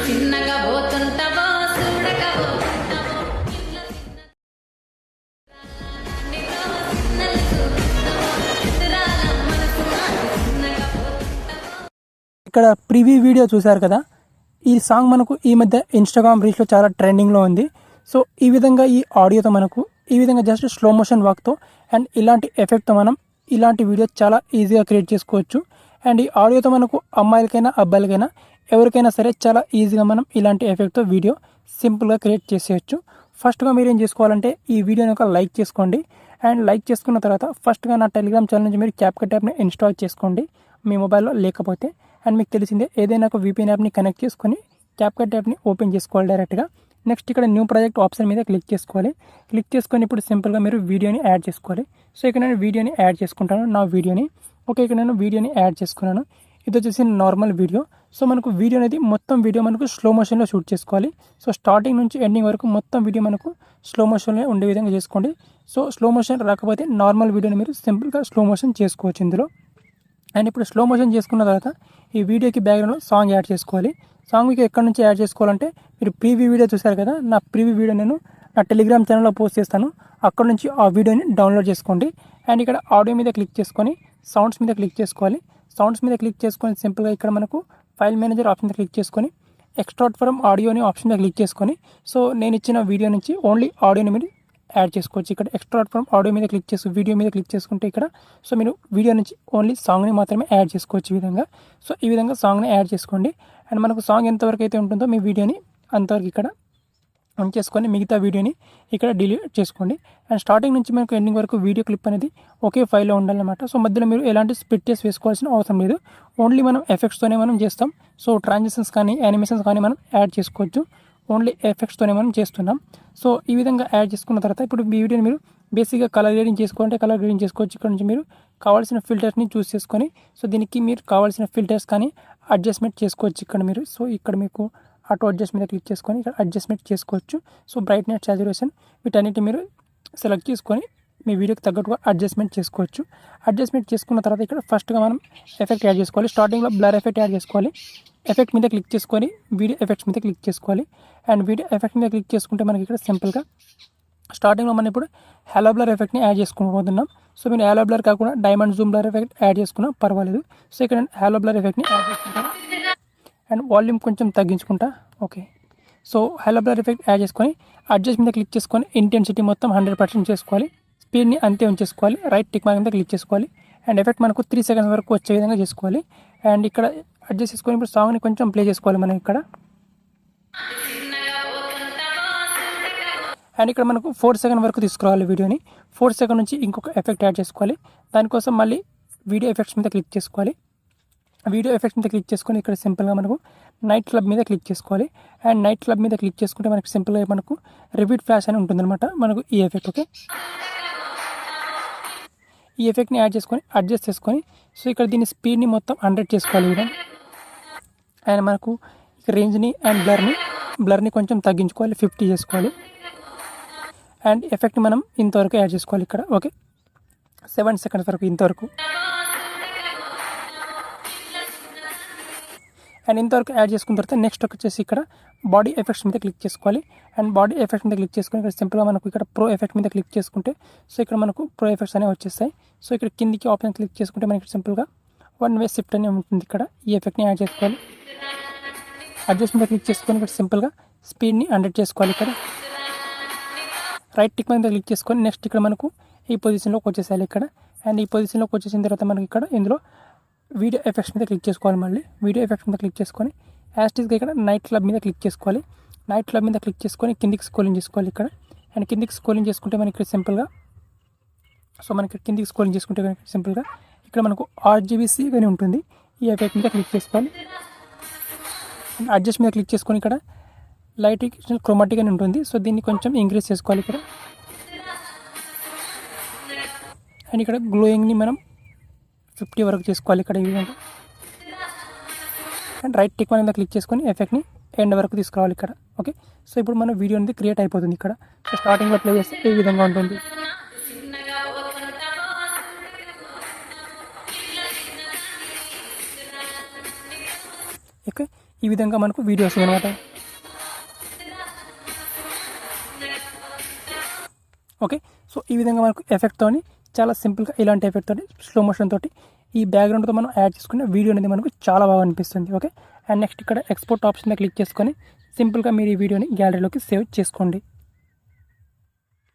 చిన్నగా పోతుంటావో చూడకపోతుంటావో ఇక్కడ preview video చూశారు కదా, ఈ సాంగ్ మనకు ఈ మధ్య ఇన్స్టాగ్రామ్ రీల్స్లో చాలా ట్రెండింగ్లో ఉంది. సో ఈ విధంగా ఈ ఆడియోతో మనకు ఈ విధంగా జస్ట్ స్లో మోషన్ వాక్తో అండ్ ఇలాంటి ఎఫెక్ట్తో మనం ఇలాంటి వీడియో చాలా ఈజీగా క్రియేట్ చేసుకోవచ్చు. అండ్ ఈ ఆడియోతో మనకు అమ్మాయిలకైనా అబ్బాయిలకైనా ఎవరికైనా సరే చాలా ఈజీగా మనం ఇలాంటి ఎఫెక్ట్తో వీడియో సింపుల్గా క్రియేట్ చేసేయచ్చు. ఫస్ట్గా మీరు ఏం చేసుకోవాలంటే ఈ వీడియోని ఒక లైక్ చేసుకోండి. అండ్ లైక్ చేసుకున్న తర్వాత ఫస్ట్గా నా టెలిగ్రామ్ ఛానల్ నుంచి మీరు క్యాప్కట్ యాప్ని ఇన్స్టాల్ చేసుకోండి మీ మొబైల్లో లేకపోతే. అండ్ మీకు తెలిసిందే ఏదైనా ఒక VPN యాప్ని కనెక్ట్ చేసుకొని క్యాప్కట్ యాప్ని ఓపెన్ చేసుకోవాలి డైరెక్ట్గా. నెక్స్ట్ ఇక్కడ న్యూ ప్రాజెక్ట్ ఆప్షన్ మీద క్లిక్ చేసుకోవాలి. క్లిక్ చేసుకొని ఇప్పుడు సింపుల్గా మీరు వీడియోని యాడ్ చేసుకోవాలి. సో ఇక్కడ నేను వీడియోని యాడ్ చేసుకుంటాను నా వీడియోని. ఓకే, ఇక్కడ నేను వీడియోని యాడ్ చేసుకున్నాను. ఇది వచ్చేసి నార్మల్ వీడియో. సో మనకు వీడియో అనేది మొత్తం వీడియో మనకు స్లో మోషన్లో షూట్ చేసుకోవాలి. సో స్టార్టింగ్ నుంచి ఎండింగ్ వరకు మొత్తం వీడియో మనకు స్లో మోషన్లో ఉండే విధంగా చేసుకోండి. సో స్లో మోషన్ రాకపోతే నార్మల్ వీడియోని మీరు సింపుల్గా స్లో మోషన్ చేసుకోవచ్చు ఇందులో. అండ్ ఇప్పుడు స్లో మోషన్ చేసుకున్న తర్వాత ఈ వీడియోకి బ్యాక్గ్రౌండ్లో సాంగ్ యాడ్ చేసుకోవాలి. సాంగ్ మీకు ఎక్కడి నుంచి యాడ్ చేసుకోవాలంటే మీరు ప్రీవ్యూ వీడియో చూశారు కదా, నా ప్రీవ్యూ వీడియో నేను నా టెలిగ్రామ్ ఛానల్లో పోస్ట్ చేస్తాను. అక్కడ నుంచి ఆ వీడియోని డౌన్లోడ్ చేసుకోండి. అండ్ ఇక్కడ ఆడియో మీద క్లిక్ చేసుకొని సౌండ్స్ మీద క్లిక్ చేసుకోవాలి. సౌండ్స్ మీద క్లిక్ చేసుకొని సింపుల్గా ఇక్కడ మనకు ఫైల్ మేనేజర్ ఆప్షన్ మీద క్లిక్ చేసుకొని ఎక్స్ట్రాక్ట్ ఫ్రమ్ ఆడియో అని ఆప్షన్ మీద క్లిక్ చేసుకొని సో నేను ఇచ్చిన వీడియో నుంచి ఓన్లీ ఆడియోని మీరు యాడ్ చేసుకోవచ్చు. ఇక్కడ ఎక్స్ట్రాక్ట్ ఫ్రమ్ ఆడియో మీద క్లిక్ చేసి వీడియో మీద క్లిక్ చేసుకుంటే ఇక్కడ సో మీరు వీడియో నుంచి ఓన్లీ సాంగ్ని మాత్రమే యాడ్ చేసుకోవచ్చు ఈ విధంగా. సో ఈ విధంగా సాంగ్ని యాడ్ చేసుకోండి. అండ్ మనకు సాంగ్ ఎంతవరకు అయితే ఉంటుందో మీ వీడియోని అంతవరకు ఇక్కడ ఉంచేసుకొని మిగతా వీడియోని ఇక్కడ డిలీట్ చేసుకోండి. అండ్ స్టార్టింగ్ నుంచి మనకు ఎండింగ్ వరకు వీడియో క్లిప్ అనేది ఒకే ఫైల్లో ఉండాలన్నమాట. సో మధ్యలో మీరు ఎలాంటి స్ప్లిట్ చేసి వేసుకోవాల్సిన అవసరం లేదు. ఓన్లీ మనం ఎఫెక్ట్స్తోనే మనం చేస్తాం. సో ట్రాన్సిషన్స్ కానీ యానిమేషన్స్ కానీ మనం యాడ్ చేసుకోవచ్చు. ఓన్లీ ఎఫెక్ట్స్తోనే మనం చేస్తున్నాం. సో ఈ విధంగా యాడ్ చేసుకున్న తర్వాత ఇప్పుడు ఈ వీడియోని మీరు బేసిక్గా కలర్ గ్రేడింగ్ చేసుకోవాలంటే కలర్ గ్రేడింగ్ చేసుకోవచ్చు. ఇక్కడ నుంచి మీరు కావాల్సిన ఫిల్టర్స్ని చూస్ చేసుకొని సో దీనికి మీరు కావాల్సిన ఫిల్టర్స్ కానీ అడ్జస్ట్మెంట్ చేసుకోవచ్చు ఇక్కడ మీరు. సో ఇక్కడ మీకు ఆటో అడ్జస్ట్ మీద క్లిక్ చేసుకొని ఇక్కడ అడ్జస్ట్మెంట్ చేసుకోవచ్చు. సో బ్రైట్నెస్, సాచురేషన్ వీటన్నిటి మీరు సెలెక్ట్ చేసుకొని మీ వీడియోకి తగ్గట్టుగా అడ్జస్ట్మెంట్ చేసుకోవచ్చు. అడ్జస్ట్మెంట్ చేసుకున్న తర్వాత ఇక్కడ ఫస్ట్గా మనం ఎఫెక్ట్ యాడ్ చేసుకోవాలి. స్టార్టింగ్లో బ్లర్ ఎఫెక్ట్ యాడ్ చేసుకోవాలి. ఎఫెక్ట్ మీద క్లిక్ చేసుకొని వీడియో ఎఫెక్ట్స్ మీద క్లిక్ చేసుకోవాలి. అండ్ వీడియో ఎఫెక్ట్ మీద క్లిక్ చేసుకుంటే మనకి ఇక్కడ సింపుల్గా స్టార్టింగ్లో మనం ఇప్పుడు హాలో బ్లర్ ఎఫెక్ట్ని యాడ్ చేసుకోబోతున్నాం. సో మీరు హాలో బ్లర్ కాకుండా diamond zoom blur effect add చేసుకున్నా పర్వాలేదు. సో ఇక్కడ హాలో బ్లర్ ఎఫెక్ట్ని యాడ్ చేసుకుంటాను. అండ్ వాల్యూమ్ కొంచెం తగ్గించుకుంటా. Okay, so halo blur effect add చేసుకొని అడ్జస్ట్ మీద క్లిక్ చేసుకొని ఇంటెన్సిటీ మొత్తం 100% చేసుకోవాలి. స్పీడ్ని అంతే ఉంచేసుకోవాలి. రైట్ టిక్ మార్క్ మీద క్లిక్ చేసుకోవాలి. అండ్ ఎఫెక్ట్ మనకు 3 సెకండ్స్ వరకు వచ్చే విధంగా చేసుకోవాలి. అండ్ ఇక్కడ అడ్జస్ట్ చేసుకొని ఇప్పుడు సాంగ్ని కొంచెం ప్లే చేసుకోవాలి మనం ఇక్కడ. అండ్ ఇక్కడ మనకు 4 సెకండ్ వరకు తీసుకురావాలి వీడియోని. 4 సెకండ్ నుంచి ఇంకొక ఎఫెక్ట్ యాడ్ చేసుకోవాలి. దానికోసం మళ్ళీ వీడియో ఎఫెక్ట్స్ మీద క్లిక్ చేసుకోవాలి. వీడియో ఎఫెక్ట్స్ మీద క్లిక్ చేసుకొని ఇక్కడ సింపుల్గా మనకు నైట్ క్లబ్ మీద క్లిక్ చేసుకోవాలి. అండ్ నైట్ క్లబ్ మీద క్లిక్ చేసుకుంటే మనకు సింపుల్గా మనకు రిపీట్ ఫ్లాష్ అని ఉంటుందన్నమాట మనకు ఈ ఎఫెక్ట్. ఓకే, ఈ ఎఫెక్ట్ని యాడ్ చేసుకొని అడ్జస్ట్ చేసుకొని సో ఇక్కడ దీని స్పీడ్ని మొత్తం 100 చేసుకోవాలి విధంగా. అండ్ మనకు రేంజ్ని అండ్ బ్లర్ని కొంచెం తగ్గించుకోవాలి, 50 చేసుకోవాలి. అండ్ ఎఫెక్ట్ని మనం ఇంతవరకు యాడ్ చేసుకోవాలి ఇక్కడ. ఓకే, 7 సెకండ్స్ వరకు ఇంతవరకు. అండ్ ఇంతవరకు యాడ్ చేసుకున్న తర్వాత నెక్స్ట్ వచ్చేసి ఇక్కడ బాడీ ఎఫెక్ట్స్ మీద క్లిక్ చేసుకోవాలి. అండ్ బాడీ ఎఫెక్ట్స్ మీద క్లిక్ చేసుకుని ఇక్కడ సింపుల్గా మనకు ఇక్కడ ప్రో ఎఫెక్ట్ మీద క్లిక్ చేసుకుంటే సో ఇక్కడ మనకు ప్రో ఎఫెక్ట్స్ అనేవి వచ్చేస్తాయి. సో ఇక్కడ కిందికి ఆప్షన్ క్లిక్ చేసుకుంటే మనకి సింపుల్గా 1 వే షిఫ్ట్ అని ఉంటుంది. ఇక్కడ ఈ ఎఫెక్ట్ని యాడ్ చేసుకోవాలి. అడ్జస్ట్ మీద క్లిక్ చేసుకొని ఇక్కడ సింపుల్గా స్పీడ్ని 100 చేసుకోవాలి. ఇక్కడ రైట్ టిక్ మీద క్లిక్ చేసుకొని నెక్స్ట్ ఇక్కడ మనకు ఈ పొజిషన్లోకి వచ్చేసాలి ఇక్కడ. అండ్ ఈ పొజిషన్లోకి వచ్చేసిన తర్వాత మనకి ఇక్కడ ఇందులో వీడియో ఎఫెక్ట్స్ మీద క్లిక్ చేసుకోవాలి. మళ్ళీ వీడియో ఎఫెక్ట్స్ మీద క్లిక్ చేసుకొని యాస్టిస్గా ఇక్కడ నైట్ క్లబ్ మీద క్లిక్ చేసుకోవాలి. నైట్ క్లబ్ మీద క్లిక్ చేసుకొని కిందికి స్క్రోలింగ్ చేసుకోవాలి ఇక్కడ. అండ్ కిందికి స్క్రోలింగ్ చేసుకుంటే మనకి ఇక్కడ సింపుల్గా సో మనకి కిందికి స్క్రోలింగ్ చేసుకుంటే మనకి సింపుల్గా ఇక్కడ మనకు RGBC అని ఉంటుంది. ఈ ఎఫెక్ట్ మీద క్లిక్ చేసుకోవాలి. అడ్జస్ట్ మీద క్లిక్ చేసుకొని ఇక్కడ లైట్ క్రోమాటిక్ అని ఉంటుంది. సో దీన్ని కొంచెం ఇంక్రీజ్ చేసుకోవాలి ఇక్కడ. అండ్ ఇక్కడ గ్లోయింగ్ని మనం 50 వరకు చేసుకోవాలి ఇక్కడ ఈ విధంగా. అండ్ రైట్ టిక్ మీద క్లిక్ చేసుకొని ఎఫెక్ట్ని ఎండ్ వరకు తీసుకురావాలి ఇక్కడ. ఓకే, సో ఇప్పుడు మన వీడియో అనేది క్రియేట్ అయిపోతుంది ఇక్కడ. సో స్టార్టింగ్లో ప్లే చేస్తే ఈ విధంగా ఉంటుంది. ఓకే, ఈ విధంగా మనకు వీడియో వస్తుంది అనమాట. ఓకే, సో ఈ విధంగా మనకు ఎఫెక్ట్తో చాలా సింపుల్గా ఇలాంటి ఎఫెక్ట్ తోటి స్లో మోషన్ తోటి ఈ బ్యాక్గ్రౌండ్తో మనం యాడ్ చేసుకునే వీడియో అనేది మనకు చాలా బాగా అనిపిస్తుంది. ఓకే, అండ్ నెక్స్ట్ ఇక్కడ ఎక్స్పోర్ట్ ఆప్షన్ మీద క్లిక్ చేసుకొని సింపుల్గా మీరు ఈ వీడియోని గ్యాలరీలోకి సేవ్ చేసుకోండి.